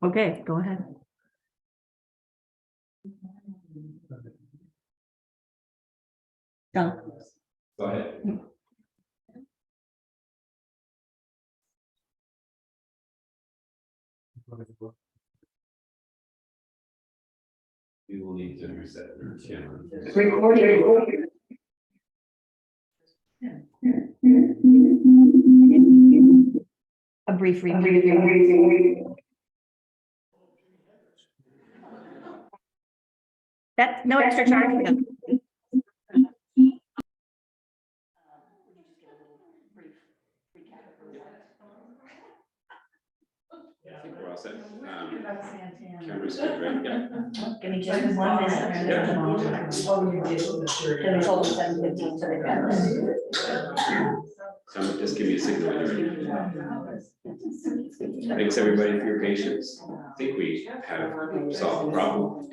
Okay, go ahead. Done. Go ahead. You will need to reset your camera. Recording. A brief review. That's no extra charge for them. I think we're all set. Camera's good, right? Yeah. Give me just 1 minute. Yeah. Total 7:15 to the camera. Just give me a signal when you're ready. Thanks everybody for your patience. I think we have solved the problem.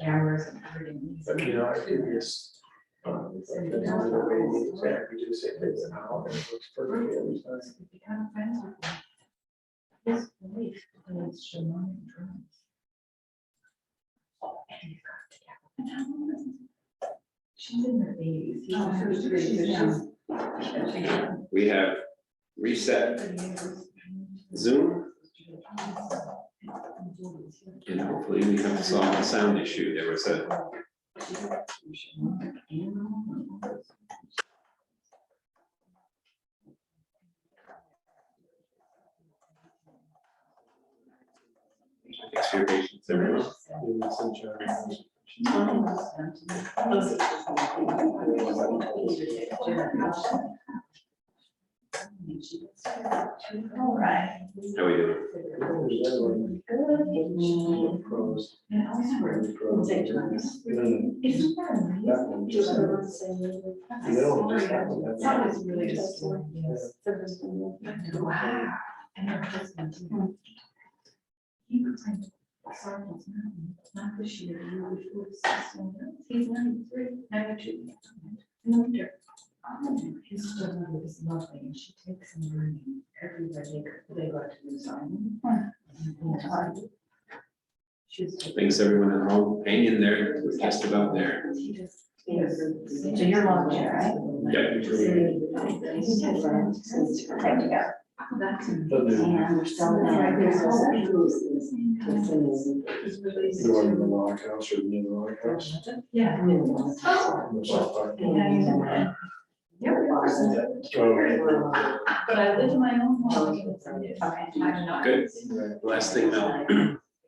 Cameras. But you know, I do this. Exactly, just say it's an hour and it looks perfect every time. She's in her 80s. We have reset Zoom. And hopefully we have solved the sound issue. There was a thanks for your patience, everyone. All right. How are we doing? Not this year, he's 93, 92. His stepmother is lovely, and she takes him learning everywhere they go to New Zealand. Thanks everyone at home. Hang in there. We're just about there. So you're long chair, right? Yep. There we go. And we're still in there. The one in the log house or the new log house? Yeah. But I live in my own home. Good. Last thing now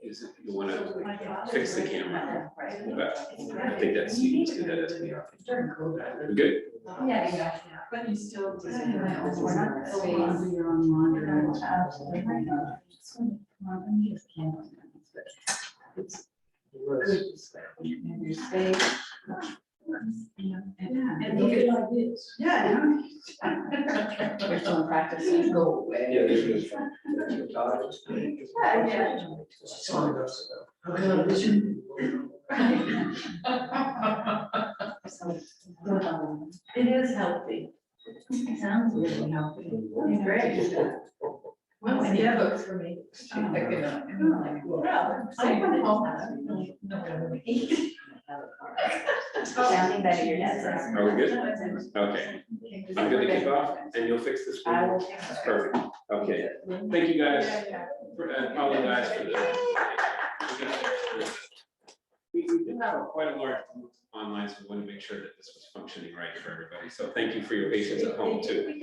is if you want to fix the camera. But I think that's, you can just do that as we are. We're good. Yeah. But you still. We're not saying you're on laundry. It's good. And you stay. And look at like this. Yeah. We're still in practice. Go away. Yeah, this is. It is healthy. It sounds really healthy. It's great. Well, and yeah, books for me. Well, I went home. Sounding better, your dad says. Are we good? Okay. I'm good to kick off and you'll fix the screen. I will fix That's perfect. Okay. Thank you guys. I apologize for the. We did have quite a large group online, so we want to make sure that this was functioning right for everybody. So thank you for your patience at home too.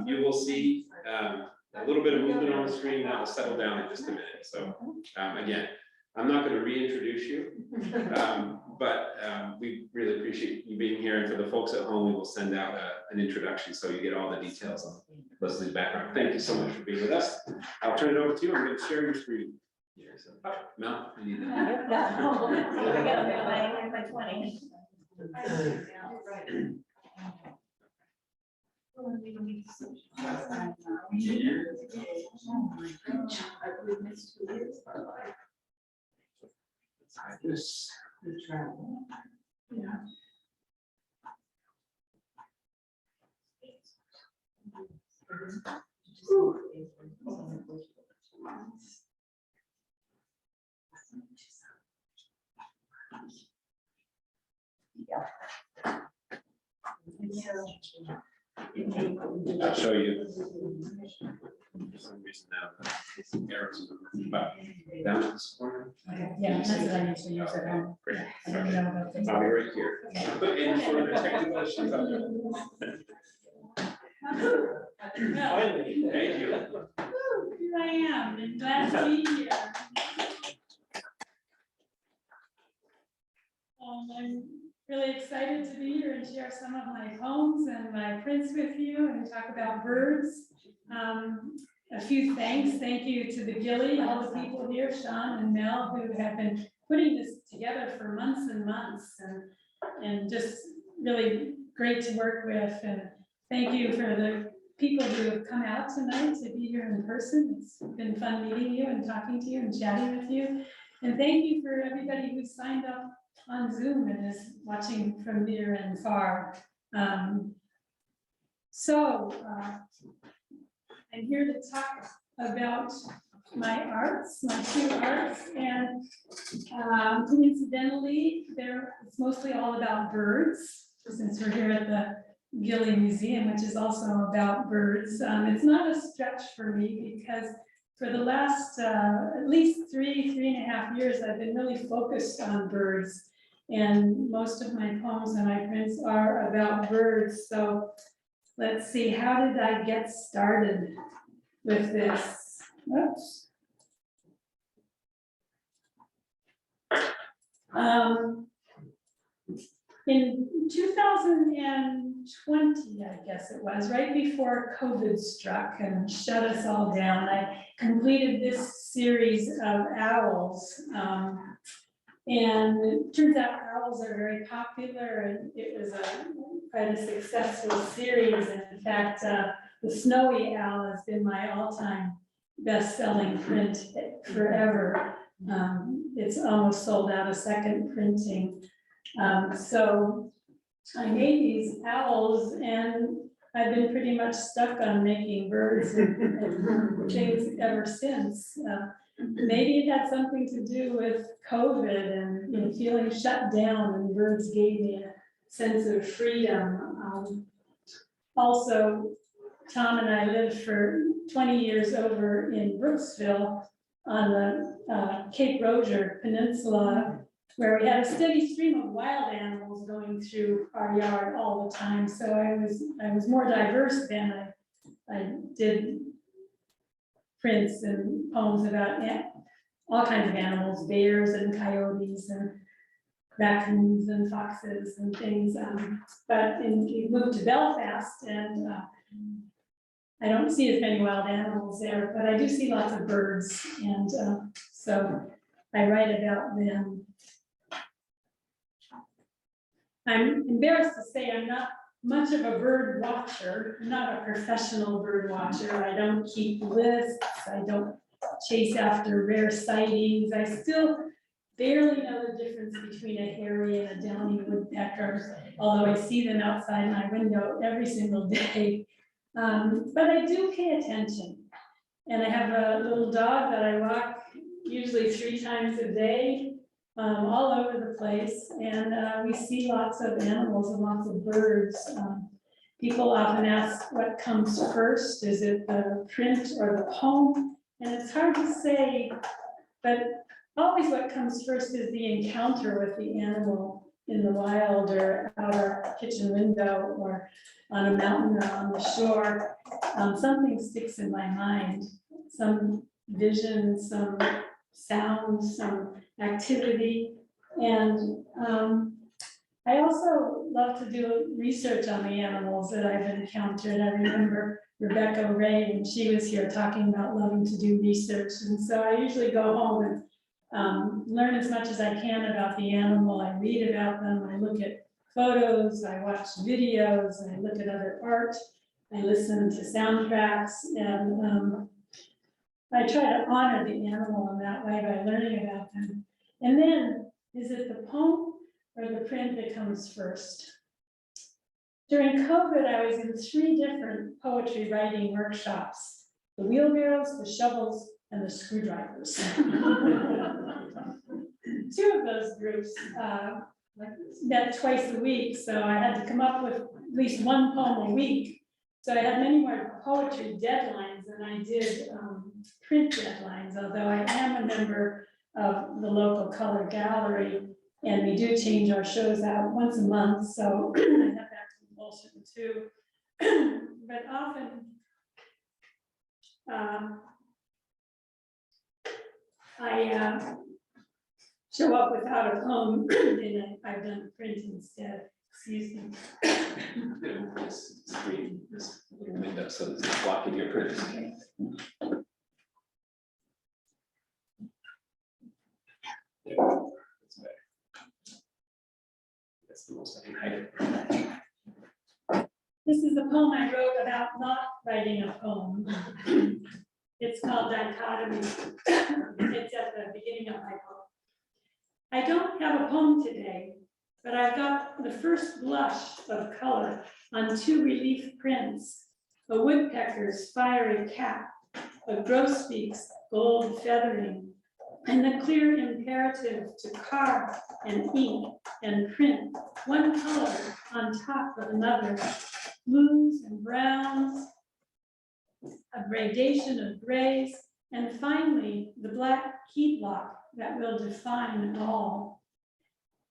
You will see a little bit of movement on the screen that will settle down in just a minute. So again, I'm not going to reintroduce you, but we really appreciate you being here. And for the folks at home, we will send out an introduction so you get all the details on Leslie's background. Thank you so much for being with us. I'll turn it over to you. I'm going to share your screen. Mel, I need that. This. Yeah. I'll show you. For some reason now, it's errors, but down at this corner. Yeah, that's what I used to use at home. Great. I didn't know about the. I'll be right here. And for the technical issues, I'll do. Finally, thank you. Here I am, and glad to be here. I'm really excited to be here and share some of my poems and my prints with you and talk about birds. A few thanks. Thank you to the GIlley, all the people here, Sean and Mel, who have been putting this together for months and months, and just really great to work with. And thank you for the people who have come out tonight to be here in person. It's been fun meeting you and talking to you and chatting with you. And thank you for everybody who signed up on Zoom and is watching from near and far. I'm here to talk about my arts, my two arts, and coincidentally, it's mostly all about birds, since we're here at the GIlley Museum, which is also about birds. It's not a stretch for me because for the last at least three and a half years, I've been really focused on birds, and most of my poems and my prints are about birds. So let's see, how did I get started with this? Oops. In 2020, I guess it was, right before COVID struck and shut us all down, I completed this series of owls. And it turns out owls are very popular, and it was quite a successful series. And in fact, the snowy owl has been my all-time best-selling print forever. It's almost sold out a second printing. So I made these owls, and I've been pretty much stuck on making birds and things ever since. Maybe it had something to do with COVID and feeling shut down, and birds gave me a sense of freedom. Also, Tom and I lived for 20 years over in Brooksville on the Cape Roger Peninsula, where we had a steady stream of wild animals going through our yard all the time. So I was more diverse then. I did prints and poems about all kinds of animals, bears and coyotes and raccoons and foxes and things. But we moved to Belfast, and I don't see as many wild animals there, but I do see lots of birds, and so I write about them. I'm embarrassed to say I'm not much of a bird watcher. I'm not a professional bird watcher. I don't keep lists. I don't chase after rare sightings. I still barely know the difference between a hairy and a downy woodpecker, although I see them outside my window every single day. But I do pay attention. And I have a little dog that I walk usually 3 times a day, all over the place. And we see lots of animals and lots of birds. People often ask what comes first. Is it the print or the poem? And it's hard to say, but always what comes first is the encounter with the animal in the wild or out our kitchen window or on a mountain or on the shore. Something sticks in my mind, some vision, some sound, some activity. And I also love to do research on the animals that I've encountered. I remember Rebecca Ray, when she was here, talking about loving to do research. And so I usually go home and learn as much as I can about the animal. I read about them, I look at photos, I watch videos, I look at other art, I listen to soundtracks, and I try to honor the animal in that way by learning about them. And then, is it the poem or the print that comes first? During COVID, I was in 3 different poetry writing workshops the wheelbarrows, the shovels, and the screwdrivers. 2 of those groups met twice a week, so I had to come up with at least 1 poem a week. So I had many more poetry deadlines than I did print deadlines, although I am a member of the local color gallery, and we do change our shows out once a month, so I have that compulsion too. But often, I show up without a poem, and I've done print instead. Excuse me. This screen, this little window, so it's not blocking your print. There, that's better. That's the most I can hide it. This is a poem I wrote about not writing a poem. It's called Dichotomy. It's at the beginning of my book. I don't have a poem today, but I've got the first blush of color on 2 relief prints, a woodpecker's fiery cap, a grosbeak's gold feathering, and the clear imperative to carve and ink and print one color on top of another, blues and browns, a gradation of grays, and finally the black key block that will define all.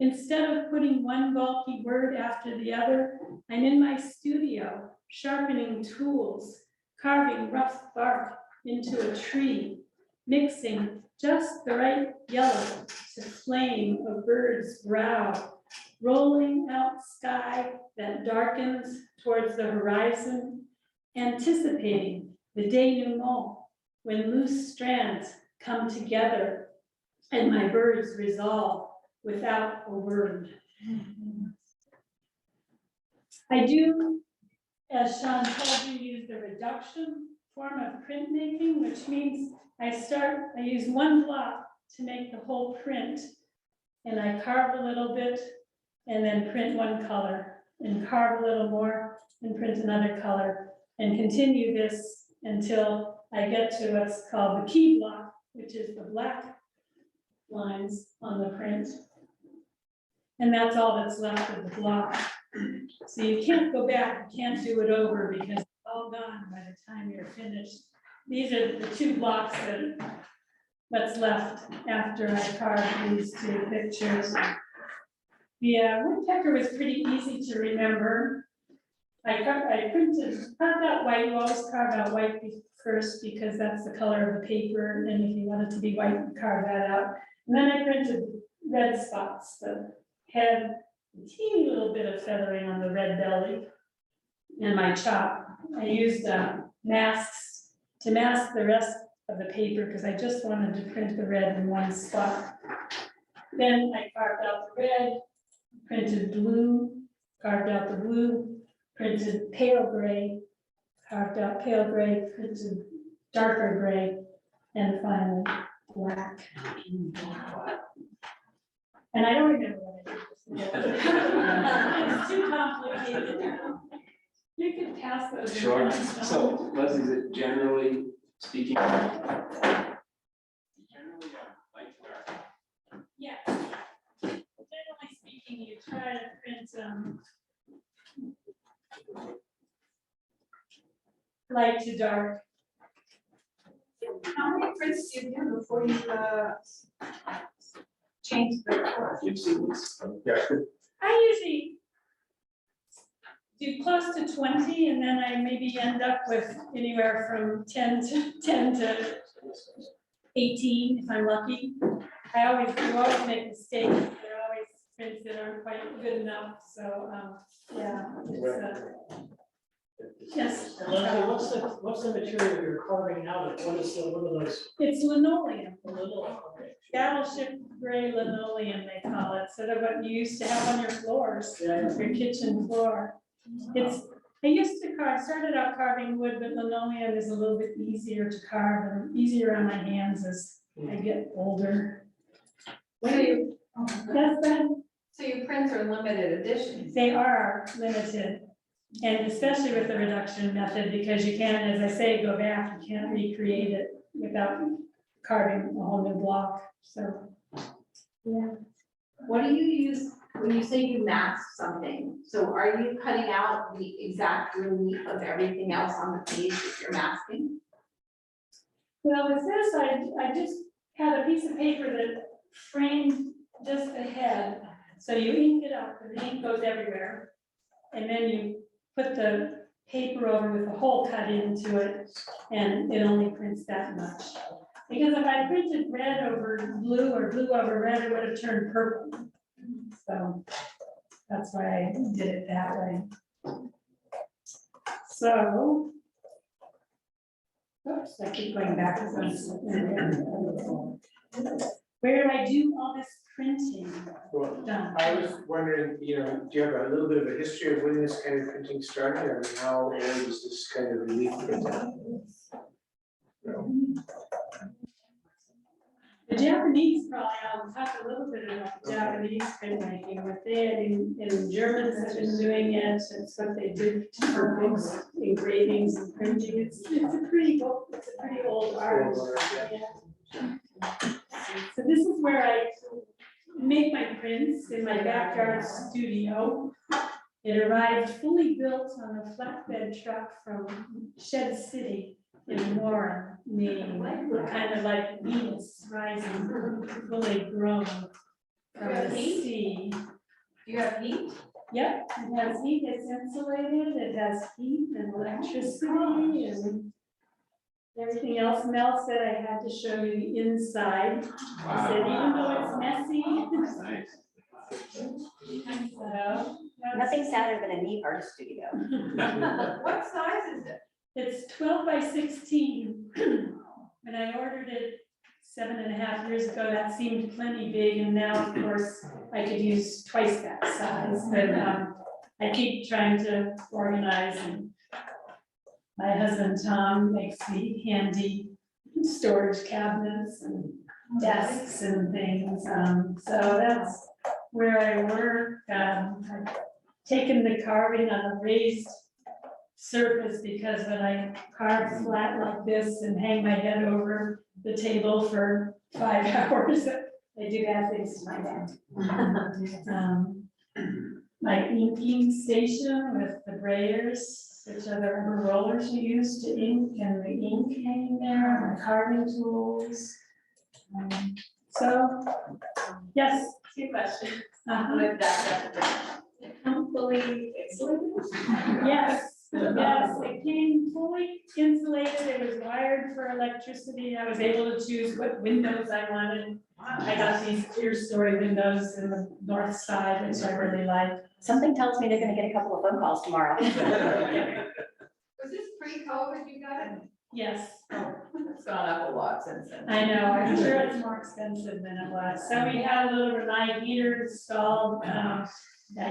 Instead of putting one bulky word after the other, I'm in my studio, sharpening tools, carving rough bark into a tree, mixing just the right yellow to flame a bird's brow, rolling out sky that darkens towards the horizon, anticipating the denouement when loose strands come together and my birds resolve without a word. I do, as Sean told you, use the reduction form of printmaking, which means I use 1 block to make the whole print, and I carve a little bit and then print 1 color and carve a little more and print another color and continue this until I get to what's called the key block, which is the black lines on the print. And that's all that's left of the block. So you can't go back, you can't do it over because it's all gone by the time you're finished. These are the 2 blocks that what's left after I carved these 2 pictures. The woodpecker was pretty easy to remember. I carved out white. You always carve out white first because that's the color of the paper. And if you want it to be white, you carve that out. And then I printed red spots that had a teeny little bit of feathering on the red belly. And my chop, I used masks to mask the rest of the paper because I just wanted to print the red in 1 spot. Then I carved out the red, printed blue, carved out the blue, printed pale gray, carved out pale gray, printed darker gray, and finally black. And I don't remember what I did. It's too complicated. You can pass those. Sure. So, Leslie, is it generally speaking? Generally, light to dark. Yeah. Generally speaking, you try to print light to dark. How many prints do you do before you change the color? You've seen this. I usually do close to 20, and then I maybe end up with anywhere from 10 to 18 if I'm lucky. You always make mistakes. There are always prints that aren't quite good enough. So yeah, it's, yes. And Leslie, what's the material you're carving out of? What is one of those? It's linoleum. Linoleum, okay. Battleship gray linoleum, they call it, sort of what you used to have on your floors, Yeah. your kitchen floor. I used to started out carving wood, but linoleum is a little bit easier to carve and easier on my hands as I get older. So you, That's been, so your prints are limited editions. they are limited. And especially with the reduction method, because you can't, as I say, go back, you can't recreate it without carving a whole new block, so. Yeah, What do you use when you say you mask something? So are you cutting out the exact relief of everything else on the page that you're masking? well, with this, I just had a piece of paper that framed just the head. So you ink it up, and the ink goes everywhere. And then you put the paper over with a hole cut into it, and it only prints that much. Because if I printed red over blue or blue over red, it would have turned purple. So that's why I did it that way. So, oops, I keep going back. Where do I do all this printing? Well, Done. I was wondering, you know, do you have a little bit of a history of when this kind of printing started, or how old is this kind of relief printing? No. The Japanese, probably, I'll talk a little bit about the Japanese printmaking, what they had in Germans have been doing it, it's what they did for books, engravings and printing, it's a pretty book, it's a pretty old art. Yeah. So this is where I make my prints in my backyard studio. It arrived fully built on a flatbed truck from Shed City in Warren, Maine, kind of like Venus rising, fully grown from the sea. Do you have heat? Yep, it has heat, it's insulated, it has heat and electricity and everything else. Mel said I had to show you the inside. I said, even though it's messy. So, Nothing sadder than a neat art studio. What size is it? it's 12 by 16. When I ordered it 7.5 years ago, that seemed plenty big, and now, of course, I could use twice that size, but I keep trying to organize, and my husband Tom makes me handy storage cabinets and desks and things, so that's where I work. I've taken the carving on a raised surface, because when I carve flat like this and hang my head over the table for 5 hours, I do have things to my head. My inking station with the brayers, which are the rubber rollers you use to ink, and the ink hanging there, my carving tools. So, yes. Two questions. With that, fully insulated? Yes, yes, it came fully insulated, it was wired for electricity, I was able to choose what windows I wanted. I got these clear story windows in the north side, which I really like. Something tells me they're gonna get a couple of phone calls tomorrow. Was this pre-COVID you got it? Yes, It's gone up a lot since then. I know, I'm sure it's more expensive than it was. So we had a little Renai heater installed. I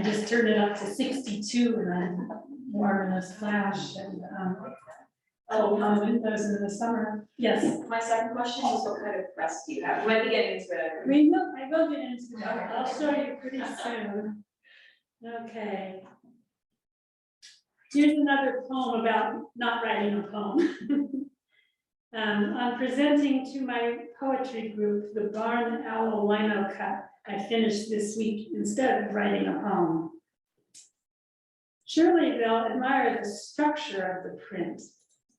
just turned it up to 62 and I'm warming this flash, and on windows in the summer. Yes. My second question is, what kind of press do you have? We might be getting into it. I will get into that. I'll show you pretty soon. Okay. Here's another poem about not writing a poem. I'm presenting to my poetry group, the Barn Owl Lino Cut. I finished this week instead of writing a poem. Surely they'll admire the structure of the print,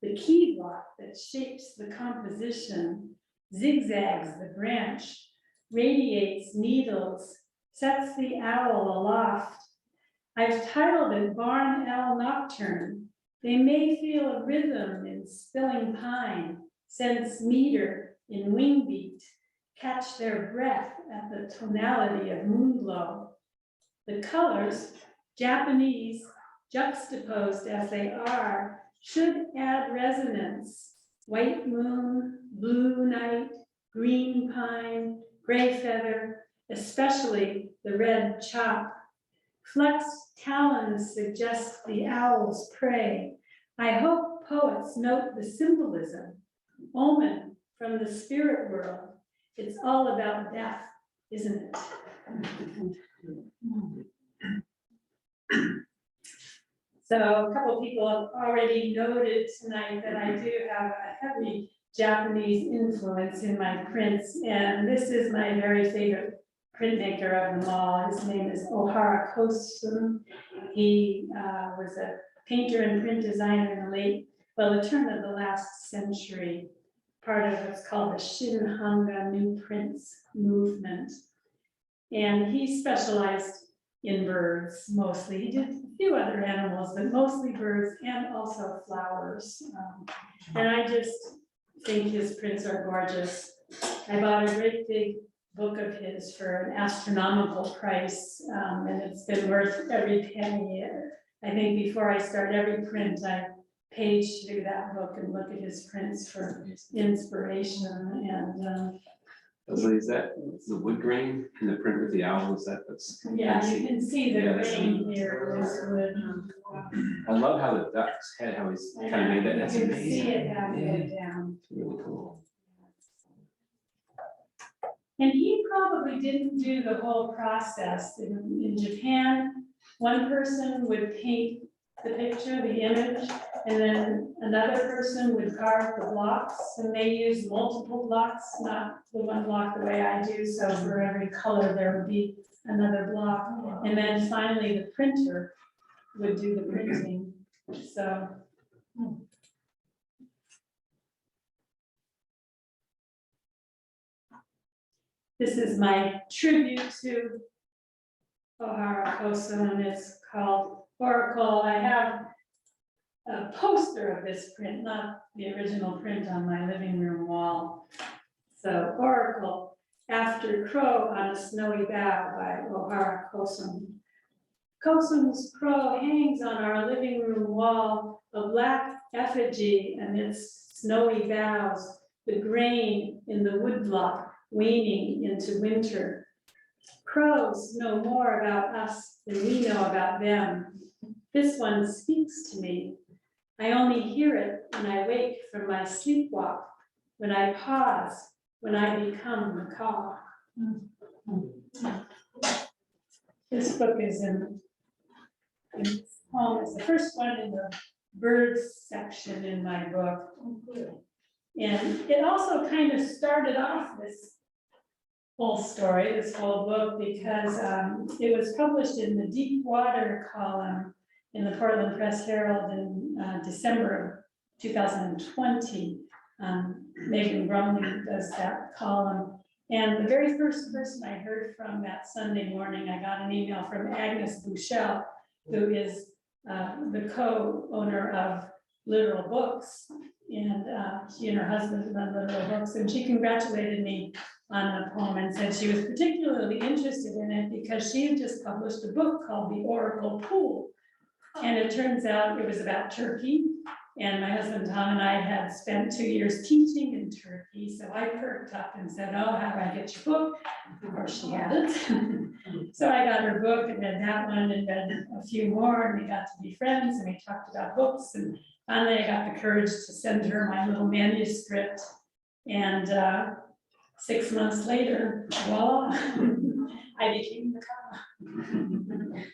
the key block that shapes the composition, zigzags the branch, radiates needles, sets the owl aloft. I've titled it Barn Owl Nocturne. They may feel a rhythm in spilling pine, sense meter in wing beat, catch their breath at the tonality of moonglow. The colors, Japanese, juxtaposed as they are, should add resonance. White moon, blue night, green pine, gray feather, especially the red chop. Flexed talons suggest the owl's prey. I hope poets note the symbolism, omen from the spirit world. It's all about death, isn't it? So a couple of people have already noted tonight that I do have a heavy Japanese influence in my prints, and this is my very favorite printmaker of them all. His name is Ohara Kosun. He was a painter and print designer in the turn of the last century, part of what's called the Shinhanga New Prints movement. And he specialized in birds mostly. He did a few other animals, but mostly birds and also flowers. And I just think his prints are gorgeous. I bought a great big book of his for an astronomical price, and it's been worth every penny. I think before I start every print, I page through that book and look at his prints for inspiration. And Leslie, is that the wood grain in the print with the owl? Is that that's? yeah, you can see the Yeah, that's grain here. This wood. I love how the duck's head, how he's kind of made that. That's You can amazing. see it halfway down. It's really cool. And he probably didn't do the whole process. In Japan, one person would paint the picture, the image, and then another person would carve the blocks, and they use multiple blocks, not the one block the way I do. So for every color, there would be another block. And then finally, the printer would do the printing. So. This is my tribute to Ohara Kosun, and it's called Oracle. I have a poster of this print, not the original print, on my living room wall. So Oracle, After Crow on a Snowy Bough by Ohara Kosun. Kosun's crow hangs on our living room wall, a black effigy amidst snowy boughs, the grain in the woodblock waning into winter. Crows know more about us than we know about them. This one speaks to me. I only hear it when I wake from my sleepwalk, when I pause, when I become macaw. This book is in this poem. It's the first one in the birds section in my book. And it also kind of started off this whole story, this whole book, because it was published in the Deep Water column in the Portland Press Herald in December of 2020. Megan Brumley does that column. And the very first person I heard from that Sunday morning, I got an email from Agnes Buchel, who is the co-owner of Literal Books. And she and her husband run Literal Books, and she congratulated me on the poem and said she was particularly interested in it because she had just published a book called The Oracle Pool. And it turns out it was about Turkey. And my husband Tom and I had spent 2 years teaching in Turkey. So I perked up and said, oh, how do I get your book? Of course, she had it. So I got her book and read that one and read a few more, and we got to be friends and we talked about books. And finally, I got the courage to send her my little manuscript. And 6 months later, voila, I became the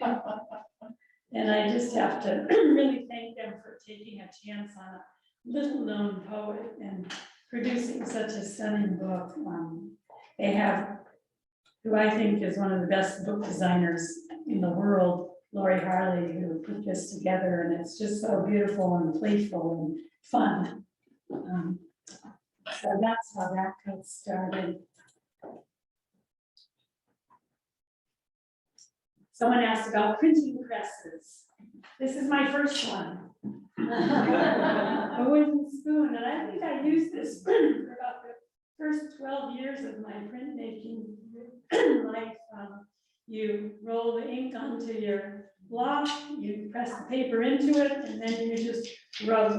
cover. And I just have to really thank them for taking a chance on a little known poet and producing such a stunning book. They have, who I think is one of the best book designers in the world, Lori Harley, who put this together, and it's just so beautiful and playful and fun. So that's how that got started. Someone asked about printing presses. This is my first one. A wooden spoon, and I think I used this for about the first 12 years of my printmaking life. You roll the ink onto your block, you press the paper into it, and then you just rub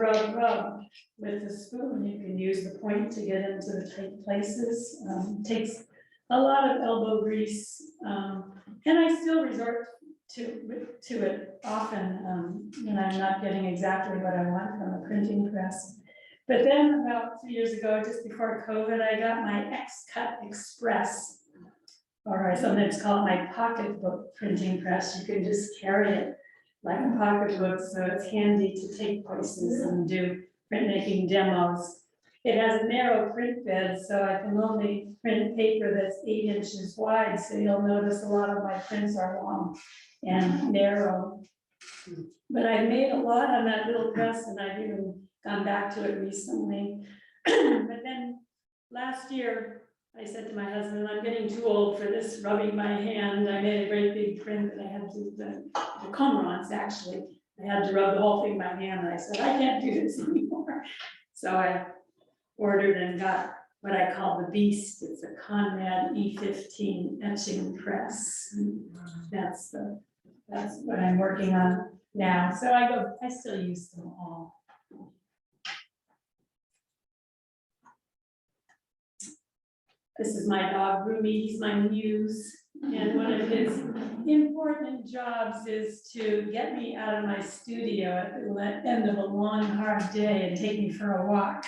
with the spoon. You can use the point to get into the tight places. Takes a lot of elbow grease, and I still resort to it often when I'm not getting exactly what I want from a printing press. But then about 2 years ago, just before COVID, I got my X-Cut Express, or I sometimes call it my pocketbook printing press. You can just carry it like a pocketbook, so it's handy to take places and do printmaking demos. It has a narrow print bed, so I can only print paper that's 8 inches wide, so you'll notice a lot of my prints are long and narrow. But I made a lot on that little press, and I've even gone back to it recently. But then last year, I said to my husband, I'm getting too old for this rubbing my hand. I made a great big print that I had to, the cormorants actually, I had to rub the whole thing by hand, and I said, I can't do this anymore. So I ordered and got what I call the Beast. It's a Conrad E15 etching press. That's what I'm working on now. So I still use them all. This is my dog, Rumi. He's my muse. And one of his important jobs is to get me out of my studio at the end of a long, hard day and take me for a walk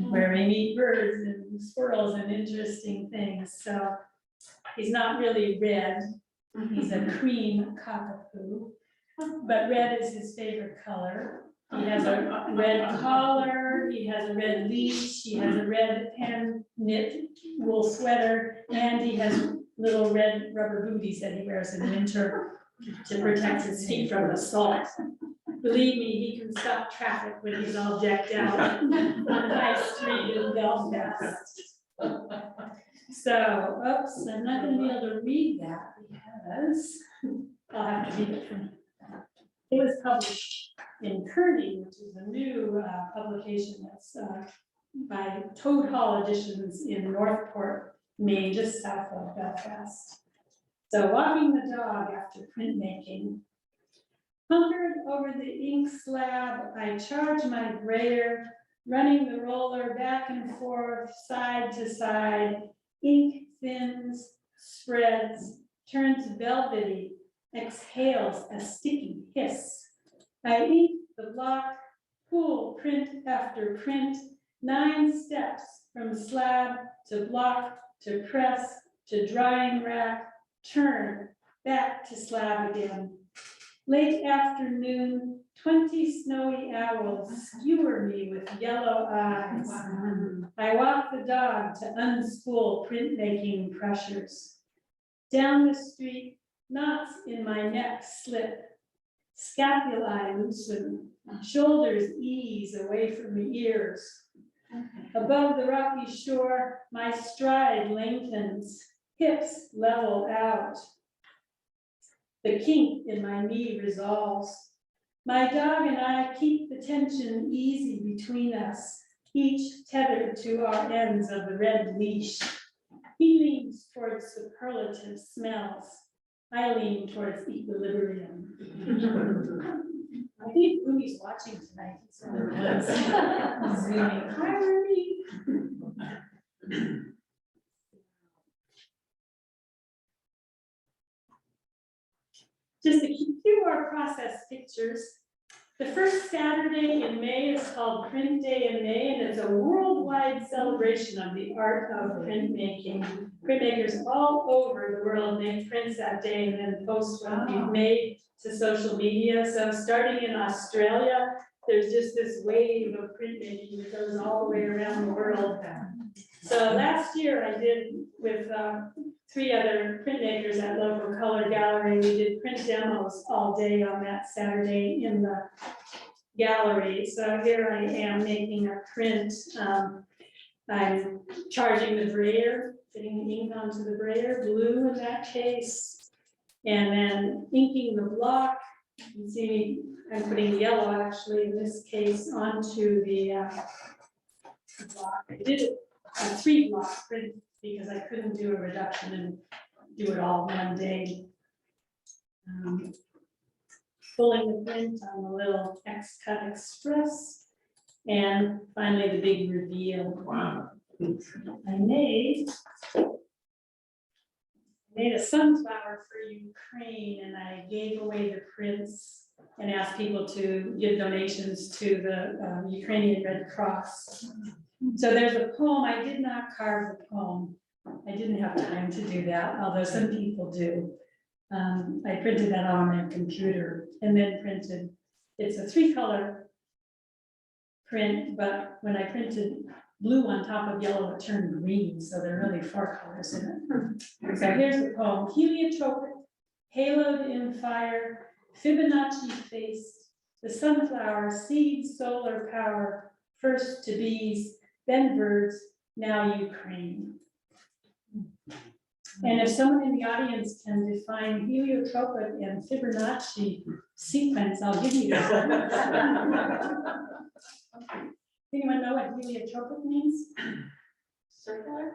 where we meet birds and squirrels and interesting things. So he's not really red. He's a cream cockapoo, but red is his favorite color. He has a red collar, he has a red leash, he has a red hand knit wool sweater, and he has little red rubber booties that he wears in winter to protect his feet from the salt. Believe me, he can stop traffic when he's all decked out on High Street in Belfast. So, oops, I'm not gonna be able to read that because I'll have to read it from. It was published in Kearney, which is a new publication that's by Toad Hall Editions in Northport, Maine, just south of Belfast. So walking the dog after printmaking. Hunkered over the ink slab, I charge my brayer, running the roller back and forth, side to side. Ink thins, spreads, turns velvety, exhales a sticky hiss. I ink the block, pull print after print, 9 steps from slab to block to press to drying rack, turn back to slab again. Late afternoon, 20 snowy owls skewer me with yellow eyes. I walk the dog to unspool printmaking pressures. Down the street, knots in my neck slip. Scapulae loosen, shoulders ease away from the ears. Above the rocky shore, my stride lengthens, hips level out. The kink in my knee resolves. My dog and I keep the tension easy between us, each tethered to our ends of the red leash. He leans towards superlative smells. I lean towards equilibrium. I think Rumi's watching tonight. So zooming. Hi, Rumi. Just a few more process pictures. The first Saturday in May is called Print Day in May, and it's a worldwide celebration of the art of printmaking. Printmakers all over the world make prints that day and then post what we've made to social media. So starting in Australia, there's just this wave of printmaking that goes all the way around the world. So last year I did with 3 other printmakers at local color gallery. We did print demos all day on that Saturday in the gallery. So here I am making a print. I'm charging the brayer, fitting the ink onto the brayer, blue in that case, and then inking the block. You can see I'm putting yellow actually in this case onto the block. I did a 3-block print because I couldn't do a reduction and do it all one day. Pulling the print on the little X-Cut Express, and finally the big reveal. Wow. I made a sunflower for Ukraine, and I gave away the prints and asked people to give donations to the Ukrainian Red Cross. So there's a poem. I did not carve the poem. I didn't have time to do that, although some people do. I printed that on my computer and then printed, it's a 3-color print, but when I printed blue on top of yellow, it turned green, so there are really 4 colors in it. So here's the poem: heliotropic, haloed in fire, Fibonacci faced, the sunflower, seed, solar power, first to bees, then birds, now Ukraine. And if someone in the audience can define heliotropic and Fibonacci sequence, I'll give you this. Anyone know what heliotropic means? Circular?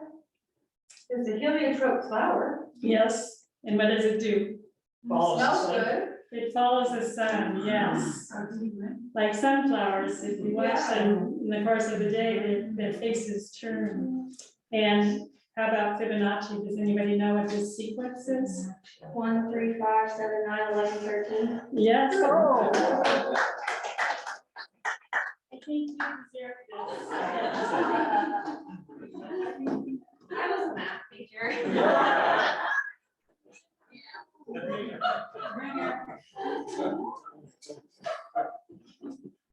It's a heliotrope flower. Yes, and what does it do? Smells good. It follows the sun, yes. Like sunflowers, if you watch them in the course of the day, their faces turn. And how about Fibonacci? Does anybody know what this sequence is? 1, 3, 5, 7, 9, 11, 13. Yes. Oh. I think you deserve this. I was a math teacher.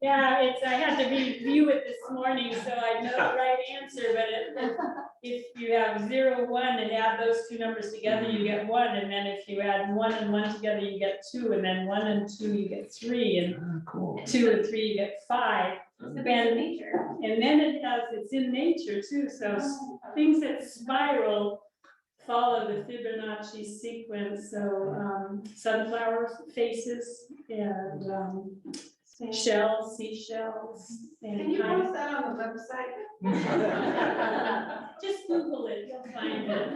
Yeah, I had to review it this morning, so I know the right answer, but if you have 0, 1 and add those 2 numbers together, you get 1, and then if you add 1 and 1 together, you get 2, and then 1 and 2, you get 3, and 2 and 3, you get 5. It's the band of nature. And then it's in nature too, so things that spiral follow the Fibonacci sequence, so sunflower faces and shells, seashells. Can And you post that on the website? just Google it, you'll find it.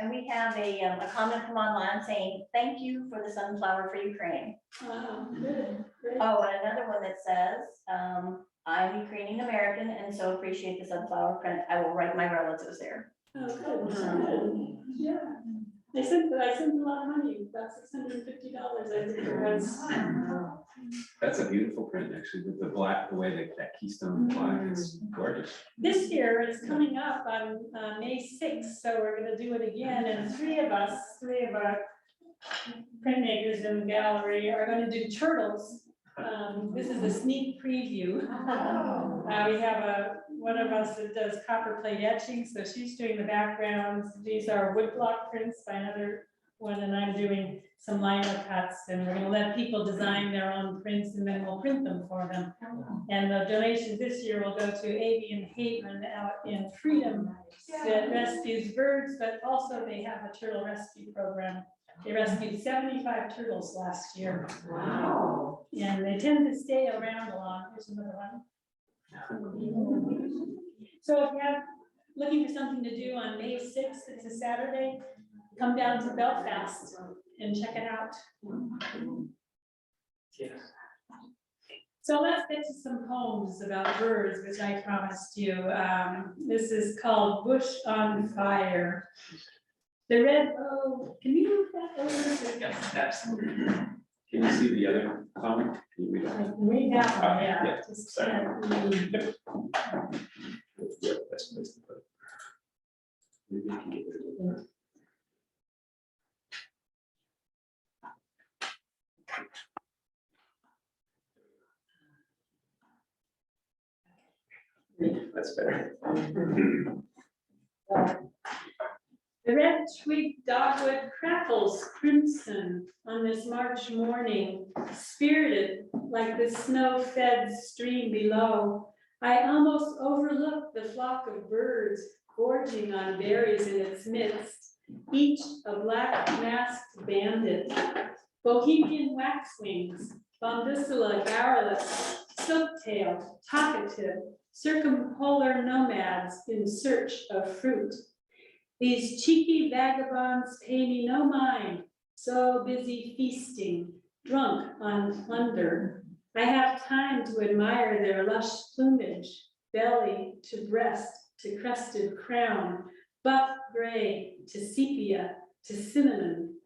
And we have a comment from online saying, thank you for the sunflower for Ukraine. Good, great. Oh, and another one that says, I'm Ukrainian American and so appreciate the sunflower print. I will write my relatives there. Oh, good. Yeah. I sent a lot of money, about $650, I think it was. That's a beautiful print, actually, with the black, the way that Keystone black is gorgeous. This year is coming up on May 6th, so we're gonna do it again, and 3 of our printmakers in the gallery are gonna do turtles. This is a sneak preview. We have one of us that does copper plate etching, so she's doing the backgrounds. These are woodblock prints by another one, and I'm doing some lino cuts, and we're gonna let people design their own prints, and then we'll print them for them. And the donation this year will go to Avian Haven out in Freedom that rescues birds, but also they have a turtle rescue program. They rescued 75 turtles last year. Wow. And they tend to stay around a lot. Here's another one. So if you're looking for something to do on May 6th, it's a Saturday, come down to Belfast and check it out. Yes. So let's get to some poems about birds, which I promised you. This is called Bush on Fire. The red, oh, can you move that over? Yes, absolutely. Can you see the other comment? Can you read I it? can read that one, Okay, yeah. yeah, Just sorry. can't read. Yeah, best place to put it. Maybe we can get rid of it. That's better. The red twig dogwood crackles crimson on this March morning, spirited like the snow-fed stream below. I almost overlook the flock of birds gorging on berries in its midst, each a black masked bandit. Bohemian waxwings, Bombicilla garrulus, silk-tailed, talkative, circumpolar nomads in search of fruit. These cheeky vagabonds pay me no mind, so busy feasting, drunk on plunder. I have time to admire their lush plumage, belly to breast to crested crown, buff gray to sepia to cinnamon.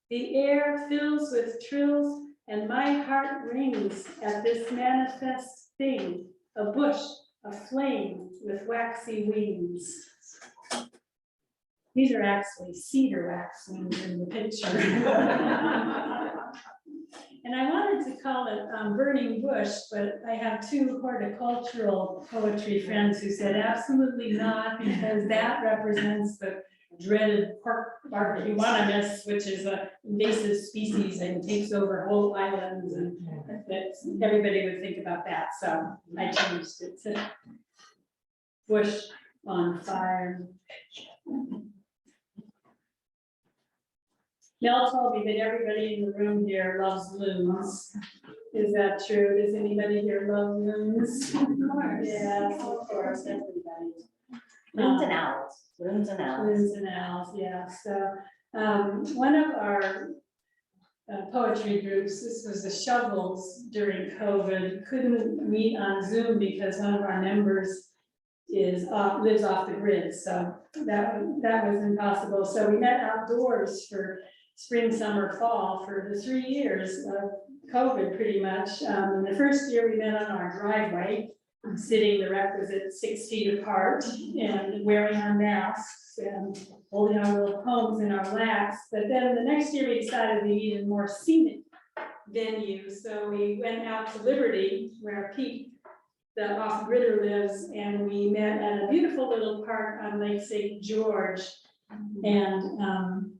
The air fills with trills and my heart rings at this manifest thing, a bush aflame with waxy wings. These are actually cedar waxwings in the picture. And I wanted to call it burning bush, but I have two horticultural poetry friends who said absolutely not, because that represents the dreaded bark euonymus, which is an invasive species and takes over whole islands, and that's, everybody would think about that, so I changed it to bush on fire. Mel told me that everybody in the room here loves loons. Is that true? Does anybody here love loons? Of course. Yes, of course, everybody. Loons and owls, loons and owls. Loons and owls, yeah, so, one of our poetry groups, this was the Shovels during COVID, couldn't meet on Zoom because one of our members lives off the grid, so that was impossible. So we met outdoors for spring, summer, fall for the 3 years of COVID pretty much. In the first year we met on our driveway, sitting the requisite 6 feet apart and wearing our masks and holding our little poems in our laps. But then the next year we decided we needed a more scenic venue. So we went out to Liberty where Pete, the off-gridder, lives, and we met at a beautiful little park on Lake St. George. And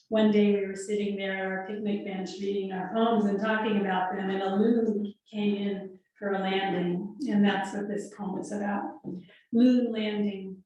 one day we were sitting there at our picnic bench reading our poems and talking about them, and a loon came in for a landing, and that's what this poem is about. Loon landing.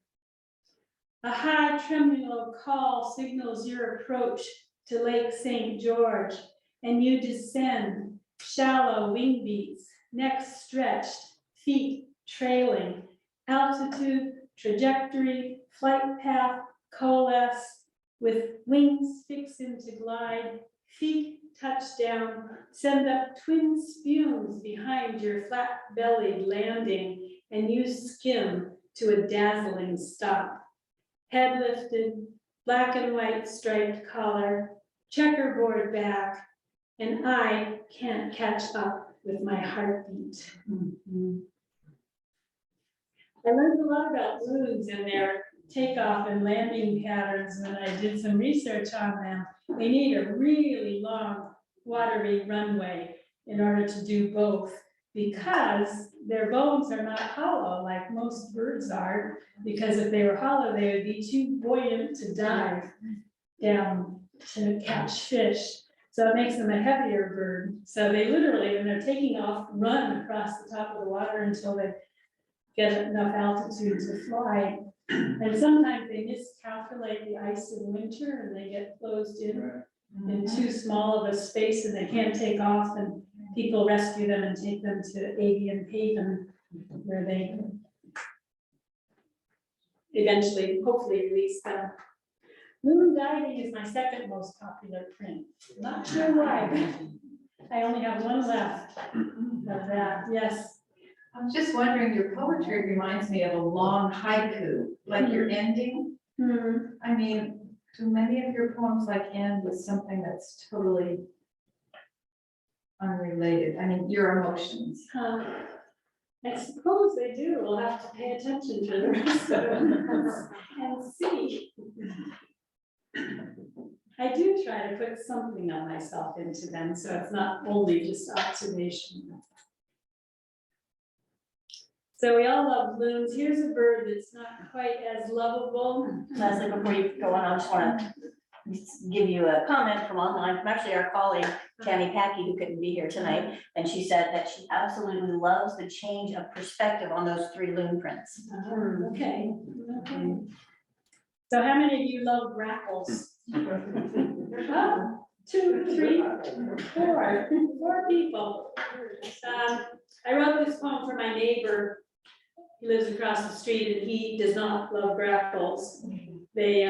A high tremolo call signals your approach to Lake St. George, and you descend, shallow wing beats, necks stretched, feet trailing, altitude, trajectory, flight path, coalesce, with wings fixing to glide, feet touch down, send up twin spumes behind your flat-bellied landing, and you skim to a dazzling stop. Head lifted, black and white striped collar, checkerboard back, and I can't catch up with my heartbeat. I learned a lot about loons and their takeoff and landing patterns when I did some research on them. They need a really long watery runway in order to do both, because their bones are not hollow like most birds are, because if they were hollow, they would be too buoyant to dive down to catch fish. So it makes them a heavier bird. So they literally, when they're taking off, run across the top of the water until they get enough altitude to fly. And sometimes they miscalculate the ice in winter and they get closed in too small of a space and they can't take off, and people rescue them and take them to Avian Haven where they eventually, hopefully, release them. Loon diving is my second most popular print. Not sure why, but I only have one left of that. Yes. I'm just wondering, your poetry reminds me of a long haiku, like your ending. I mean, do many of your poems like end with something that's totally unrelated? I mean, your emotions. I suppose they do. We'll have to pay attention to the rest of them and see. I do try to put something of myself into them, so it's not only just observation. So we all love loons. Here's a bird that's not quite as lovable. Leslie, before you go on, I just want to give you a comment from online, from actually our colleague, Tammy Packey, who couldn't be here tonight. And she said that she absolutely loves the change of perspective on those 3 loon prints. Okay. So how many of you love grackles? Oh, 2, 3, 4 people. I wrote this poem for my neighbor. He lives across the street and he does not love grackles. They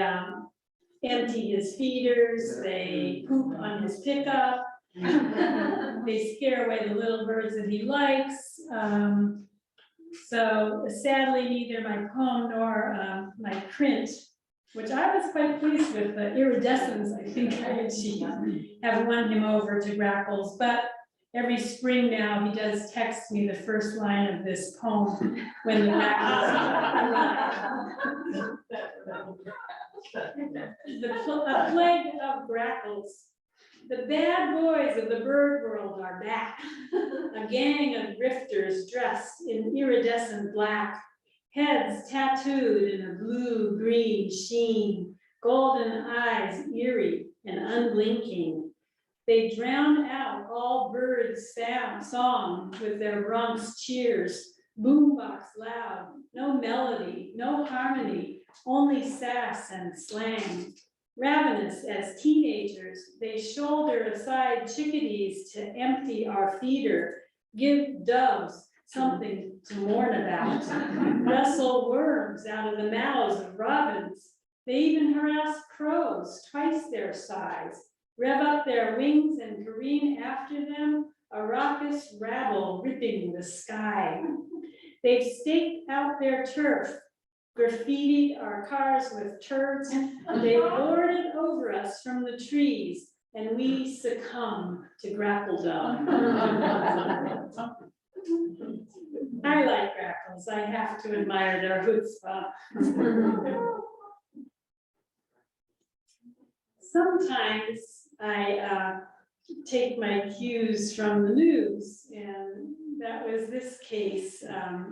empty his feeders, they poop on his pickup, they scare away the little birds that he likes. So sadly, neither my poem nor my print, which I was quite pleased with, the iridescence I think I achieved, have won him over to grackles. But every spring now, he does text me the first line of this poem when the grackles. A plague of grackles. The bad boys of the bird world are back. A gang of grifters dressed in iridescent black, heads tattooed in a blue-green sheen, golden eyes eerie and unblinking. They drown out all birds' song with their Bronx cheers, boombox loud, no melody, no harmony, only sass and slang. Ravenous as teenagers, they shoulder aside chickadees to empty our feeder, give doves something to mourn about, wrestle worms out of the mouths of robins. They even harass crows twice their size, rev up their wings and careen after them, a raucous rabble ripping the sky. They've staked out their turf, graffitied our cars with turds. They lorded over us from the trees, and we succumb to grappledom. I like grackles. I have to admire their chutzpah. Sometimes I take my cues from the news, and that was this case. A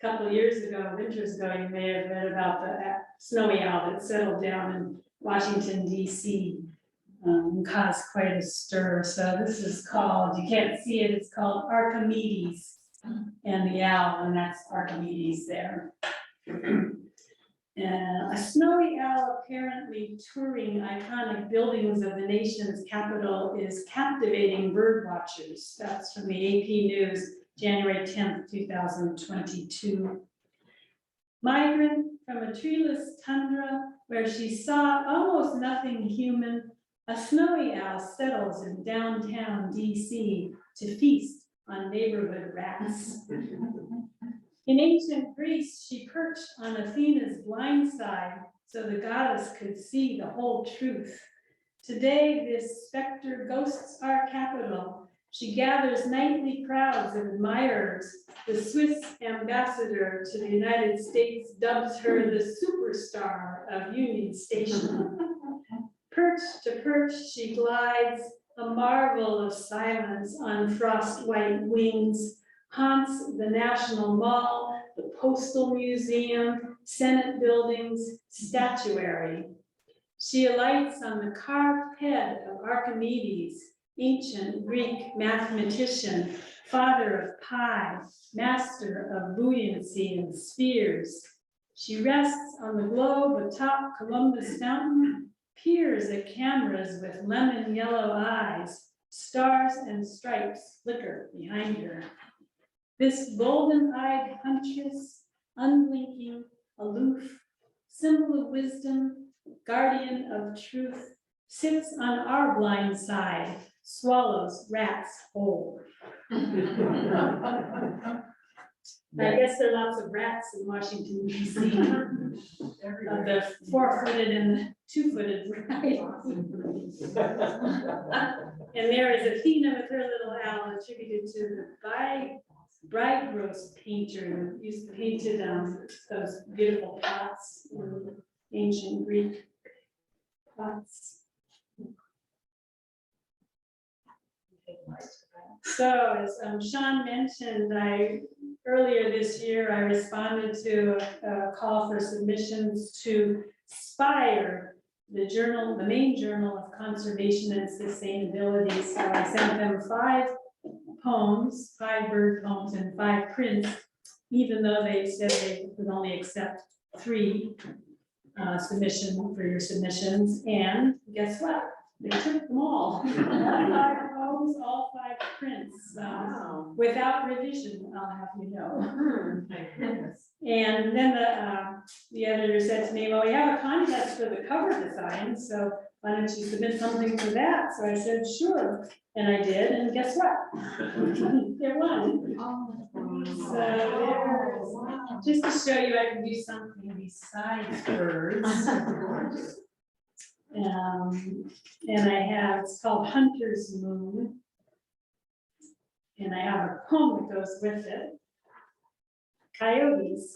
couple of years ago, winters ago, you may have read about the snowy owl that settled down in Washington, DC, and caused quite a stir. So this is called, you can't see it, it's called Archimedes and the owl, and that's Archimedes there. A snowy owl apparently touring iconic buildings of the nation's capital is captivating bird watchers. That's from the AP News, January 10th, 2022. Migrant from a treeless tundra where she saw almost nothing human, a snowy owl settles in downtown DC to feast on neighborhood rats. In ancient Greece, she perched on Athena's blind side so the goddess could see the whole truth. Today, this specter ghosts our capital. She gathers nightly crowds of admirers. The Swiss ambassador to the United States dubs her the superstar of Union Station. Perch to perch, she glides, a marvel of silence on frost-white wings, haunts the National Mall, the Postal Museum, Senate buildings, statuary. She alights on the carved head of Archimedes, ancient Greek mathematician, father of pi, master of buoyancy and spheres. She rests on the globe atop Columbus Fountain, peers at cameras with lemon yellow eyes, stars and stripes flicker behind her. This golden-eyed huntress, unblinking, aloof, symbol of wisdom, guardian of truth, sits on our blind side, swallows rats whole. I guess there are lots of rats in Washington, DC, of the 4-footed and 2-footed variety. And there is Athena with her little owl attributed to the Bridegross painter who painted those beautiful pots in ancient Greek pots. So as Sean mentioned, earlier this year, I responded to a call for submissions to Spire, the main journal of conservation and sustainability. So I sent them 5 poems, 5 bird poems and 5 prints, even though they said they would only accept 3 submissions for your submissions. And guess what? They took them all. 5 poems, all 5 prints, Wow. without revision, I'll have you know. My goodness. And then the editor said to me, well, we have a contest for the cover design, so why don't you submit something for that? So I said, sure, and I did, and guess what? They won. So there's, just to show you I can do something besides birds. And I have, it's called Hunter's Moon. And I have a poem that goes with it. Coyotes.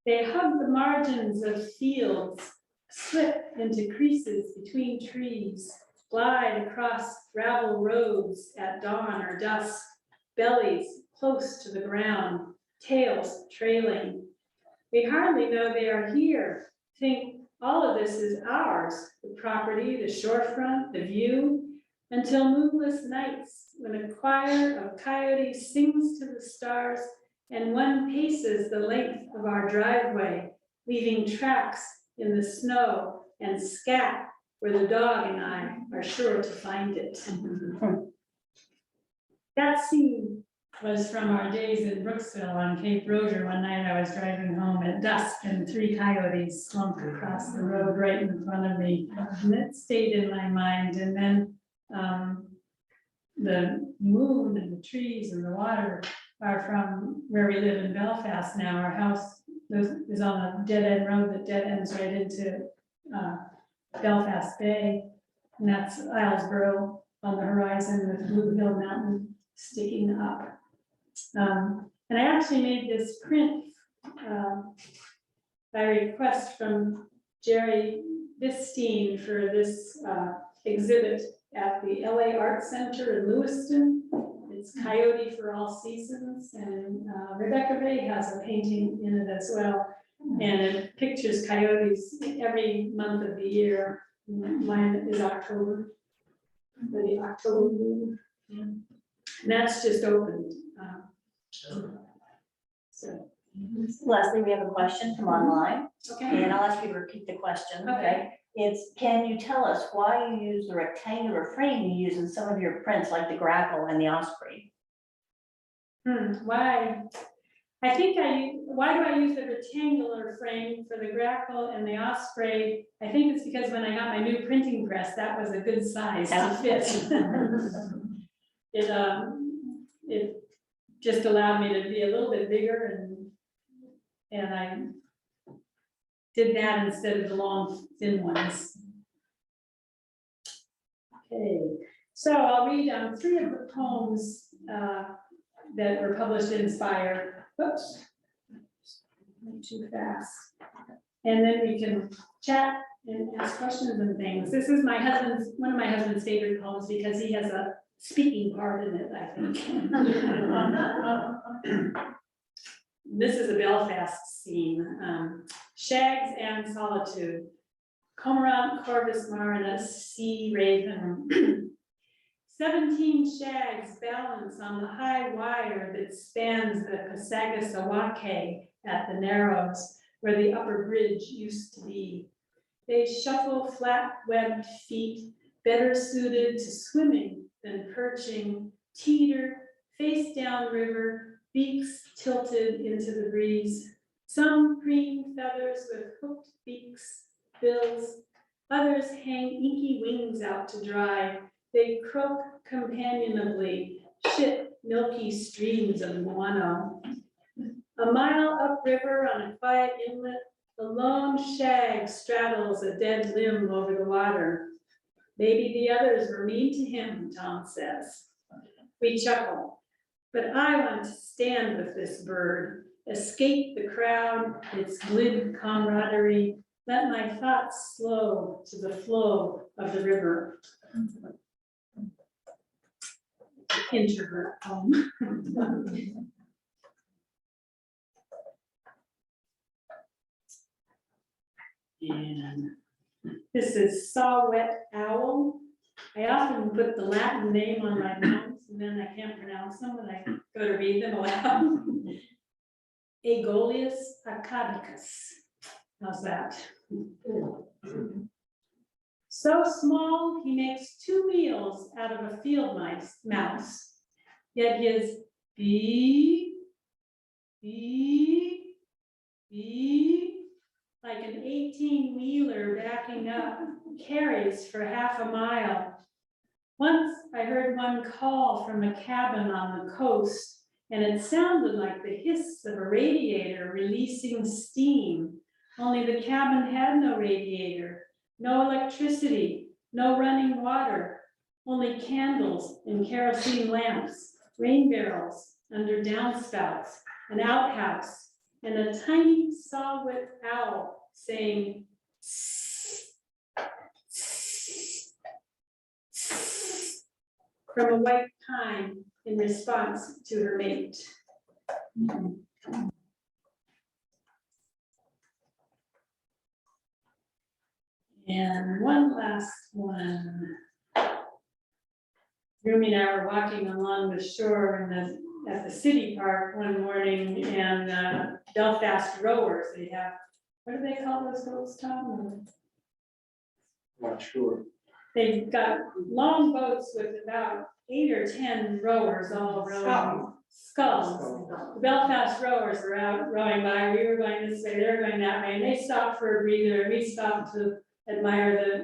They hug the margins of fields, slip into creases between trees, glide across gravel roads at dawn or dusk, bellies close to the ground, tails trailing. We hardly know they are here, think all of this is ours, the property, the shorefront, the view, until moonless nights when a choir of coyotes sings to the stars and one paces the length of our driveway, leaving tracks in the snow and scat where the dog and I are sure to find it. That scene was from our days in Brooksville on Cape Rozier. One night I was driving home at dusk and 3 coyotes slumped across the road right in front of me. And it stayed in my mind. And then the moon and the trees and the water are from where we live in Belfast now. Our house is on a dead-end road that dead ends right into Belfast Bay. And that's Islesboro on the horizon with Blue Hill Mountain sticking up. And I actually made this print by request from Jerry Bistine for this exhibit at the LA Art Center in Lewiston. It's Coyote for All Seasons, and Rebecca Ray has a painting in it as well. And it pictures coyotes every month of the year. Mine is October, for the October moon. And that's just opened. So. Leslie, we have a question from online, Okay. and I'll ask you to repeat the question, Okay. okay? It's, can you tell us why you use the rectangular frame you use in some of your prints, like the grackle and the osprey? Why? I think why do I use the rectangular frame for the grackle and the osprey? I think it's because when I got my new printing press, that was a good size to fit. It just allowed me to be a little bit bigger, and I did that instead of the long, thin ones. Okay, so I'll read 3 of the poems that were published in Inspire. Oops, went too fast. And then we can chat and ask questions and things. This is one of my husband's favorite poems because he has a speaking part in it, I think. This is a Belfast scene. Shags and solitude. Cormorant, corvus marinus, sea raven. 17 shags balance on the high wire that spans the Passagasawake at the Narrows, where the upper bridge used to be. They shuffle flat-webbed feet, better suited to swimming than perching, teeter, face down river, beaks tilted into the breeze. Some preen feathers with hooked beaks, bills, others hang inky wings out to dry. They croak companionably, shit milky streams of guano. A mile upriver on a quiet inlet, the lone shag straddles a dead limb over the water. Maybe the others were mean to him, Tom says. We chuckle, but I want to stand with this bird, escape the crowd, its glib camaraderie, let my thoughts slow to the flow of the river. Introvert poem. And this is Saw-Whet Owl. I often put the Latin name on my notes and then I can't pronounce them when I go to read them aloud. Aegolius acadicus. How's that? So small, he makes 2 meals out of a field mouse. Yet his beep, beep, beep, like an 18-wheeler backing up, carries for half a mile. Once I heard one call from a cabin on the coast, and it sounded like the hiss of a radiator releasing steam, only the cabin had no radiator, no electricity, no running water, only candles and kerosene lamps, rain barrels under downspouts, an outhouse, and a tiny saw-whet owl saying, "Sss." from a white pine in response to her mate. And one last one. Rumi and I were walking along the shore at the city park one morning, and Belfast rowers, they have, what do they call those boats, Tom? Not sure. They've got long boats with about 8 or 10 rowers all rowing. Sculls. The Belfast rowers were out rowing by, we were going this way, they were going that way, and they stopped for a breather, and we stopped to admire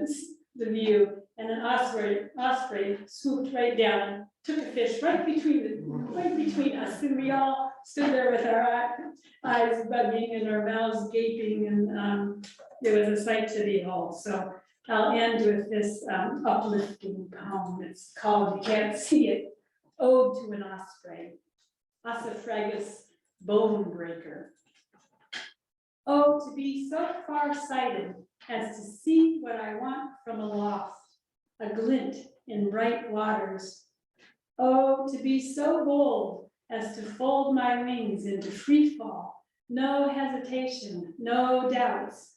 the view. And an osprey swooped right down, took a fish right between us, and we all stood there with our eyes bugging and our mouths gaping, and it was a sight to behold. So I'll end with this uplifting poem. It's called, you can't see it, Ode to an Osprey, Ossifragus Bone Breaker. Oh, to be so far-sighted as to see what I want from aloft, a glint in bright waters. Oh, to be so bold as to fold my wings into free fall, no hesitation, no doubts,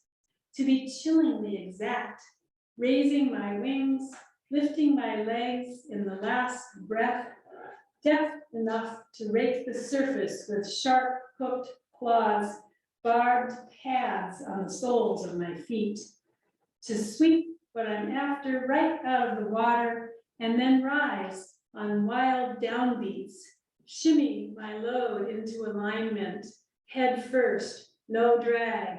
to be chillingly exact, raising my wings, lifting my legs in the last breath, deft enough to rake the surface with sharp hooked claws, barbed pads on the soles of my feet, to sweep what I'm after right out of the water, and then rise on wild downbeats, shimmy my load into alignment, head first, no drag.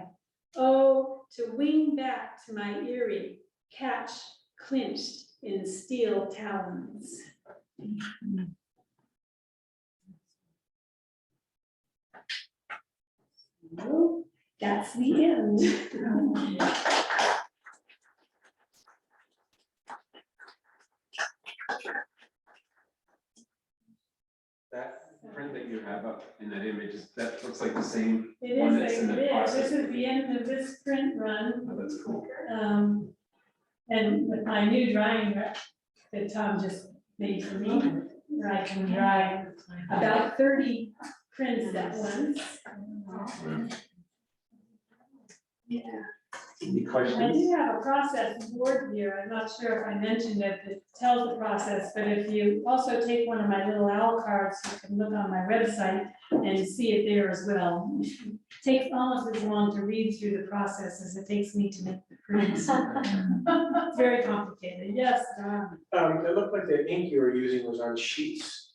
Oh, to wing back to my eyrie, catch clinched in steel talons. So, that's the end. That print that you have up in that image, that looks like the same It one is that's like in the this, process. this is the end of this print run. Oh, that's cool. And with my new drying rack that Tom just made for me, where I can dry about 30 prints at once. Yeah. Any I questions? do have a process board here. I'm not sure if I mentioned it, that tells the process, but if you also take one of my little owl cards, you can look on my website and see it there as well. It takes almost as long to read through the process as it takes me to make the prints. It's very complicated. Yes, It looked like the ink you were using was on sheets.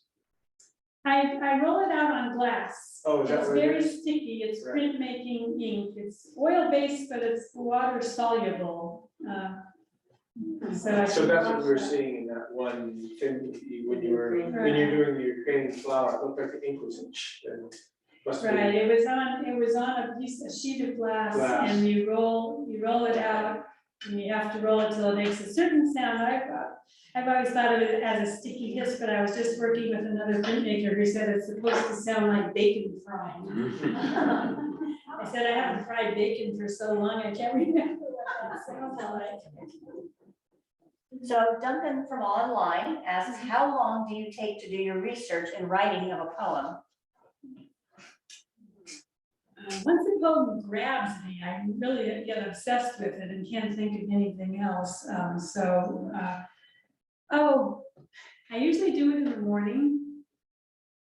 I roll it out on glass. Oh, is that It's what it very is? sticky. It's Right. printmaking ink. It's oil-based, but it's water soluble. So that's what we were seeing in that one thing, when you're doing the Ukrainian flower, it looked like the ink was in must be. Right, it was on a sheet of glass, Glass. and you roll it out, and you have to roll it till it makes a certain sound. I've always thought of it as a sticky hiss, but I was just working with another printmaker who said it's supposed to sound like bacon frying. I said, I haven't fried bacon for so long, I can't remember what that sounds like. So Duncan from online asks, how long do you take to do your research and writing of a poem? Once a poem grabs me, I really get obsessed with it and can't think of anything else. I usually do it in the morning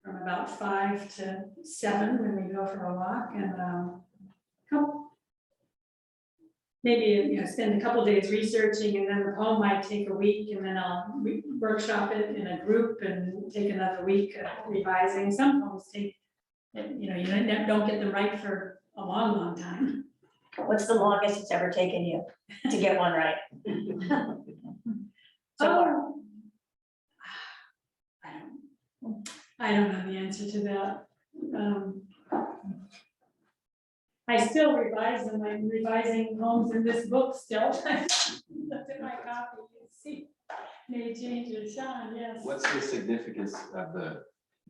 from about 5 to 7 when we go for a walk, and maybe spend a couple days researching, and then the poem might take a week, and then I'll workshop it in a group and take another week revising. Some poems take, you don't get them right for a long, long time. What's the longest it's ever taken you to get one right? So far. I don't know the answer to that. I still revise them. I'm revising poems in this book still. Look at my copy, you see, may change it, Sean, yes. What's the significance of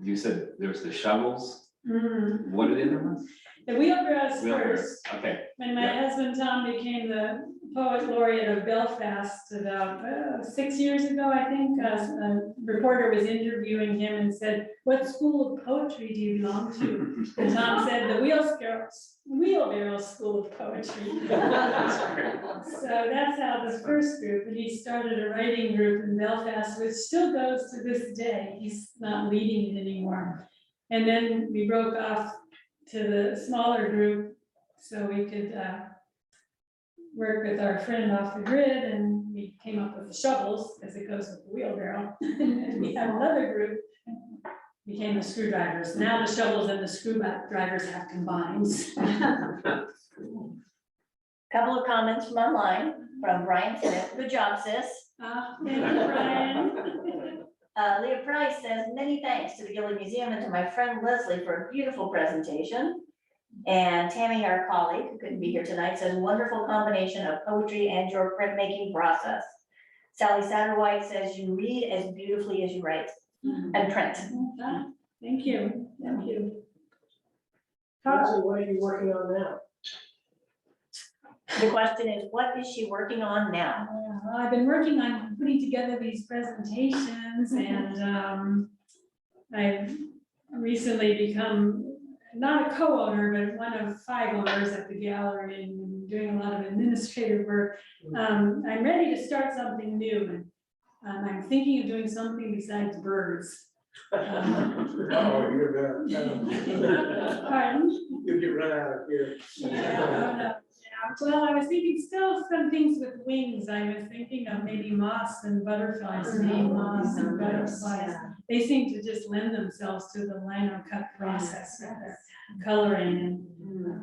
you said there was the shovels? Mm. What are the other ones? The wheelbarrows Wheelbarrows, first. okay. When my husband Tom became the poet laureate of Belfast about 6 years ago, I think, a reporter was interviewing him and said, "What school of poetry do you belong to?" And Tom said, "The Wheelbarrow School of Poetry." So that's how the first group, and he started a writing group in Belfast, which still goes to this day. He's not leading it anymore. And then we broke off to the smaller group so we could work with our friend off the grid, and we came up with the shovels, as it goes with the wheelbarrow. And we had another group, became the screwdrivers. Now the shovels and the screwdrivers have combined. Couple of comments from online, from Brian Smith. Good job, sis. Thank you, Brian. Leah Price says, many thanks to the GIlley Museum and to my friend Leslie for a beautiful presentation. And Tammy, our colleague, who couldn't be here tonight, says, wonderful combination of poetry and your printmaking process. Sally Satterwhite says, you read as beautifully as you write and print. Thank you, thank you. Leslie, what are you working on now? The question is, what is she working on now? Well, I've been working on putting together these presentations, and I've recently become not a co-owner, but one of 5 owners at the gallery and doing a lot of administrative work. I'm ready to start something new, and I'm thinking of doing something besides birds. Oh, you're Pardon? you get run out of here. Yeah, well, I was thinking still some things with wings. I was thinking of maybe moths and butterflies, maybe moths and butterflies. They seem to just lend themselves to the lino cut process with their coloring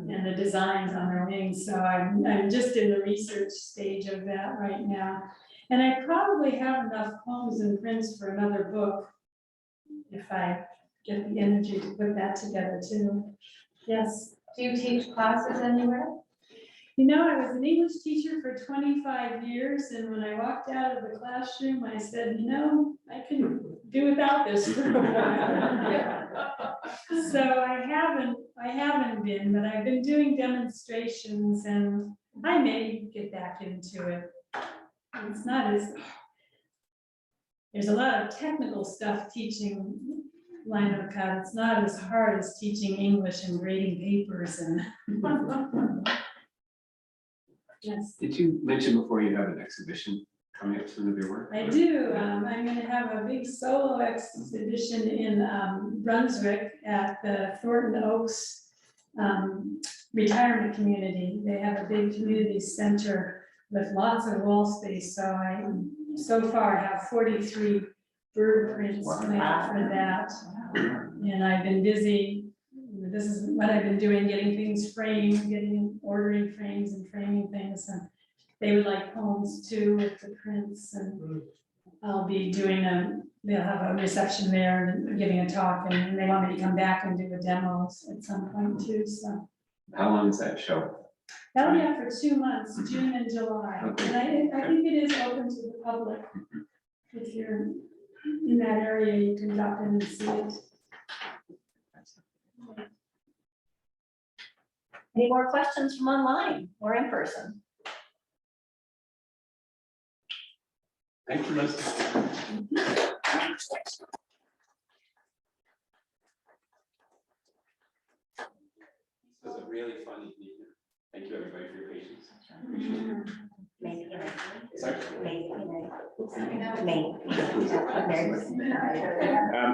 and the designs on their wings. So I'm just in the research stage of that right now. And I probably have enough poems and prints for another book if I get the energy to put that together too. Yes. Do you teach classes anywhere? You know, I was an English teacher for 25 years, and when I walked out of the classroom, I said, you know, I can do without this for a while. So I haven't been, but I've been doing demonstrations, and I may get back into it. It's not as, there's a lot of technical stuff teaching lino cut. It's not as hard as teaching English and grading papers and. Yes. Did you mention before you have an exhibition coming up soon of your work? I do. I'm going to have a big solo exhibition in Brunswick at the Thornton Oaks retirement community. They have a big community center with lots of wall space. So I so far have 43 bird prints planned for that. And I've been busy. This is what I've been doing, getting things framed, ordering frames and framing things. And they would like poems too with the prints. And I'll be doing they'll have a reception there and giving a talk, and they want me to come back and do the demos at some point too. So How long is that show? that'll be up for 2 months, June and July. Okay. And I think it is open to the public. If you're in that area, you can drop in and see it. Any more questions from online or in person? Thank you, Leslie. This was a really funny meeting. Thank you, everybody, for your patience. Sorry?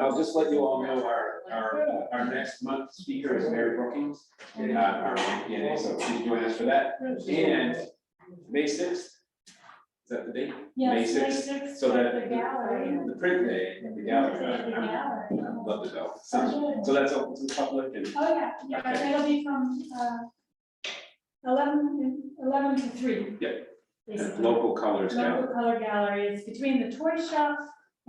I'll just let you all know our next month speaker is Mary Brookings, our PNA, so please join us for that. And May 6th, is that the date? Yes, May May 6th. 6th So for that the gallery. the print day at the gallery. I'd love to go. So that's open to the public and. Oh, yeah, it'll be from 11 to 3. Yep. Basically. Local colors gallery. Local color gallery. It's between the toy shop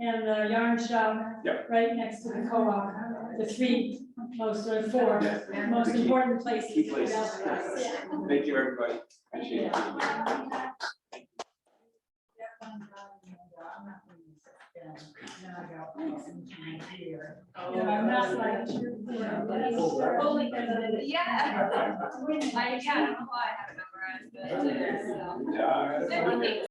and the yarn shop. Yep. Right next to the co-op. The 3 most, or 4 Yeah. most The key- important places. Key in the places. gallery. Yeah. Thank you, everybody. Appreciate it. Now I got some here. You know, I'm not like you. Holy, yeah. I don't know why I haven't memorized, but, Yeah. so.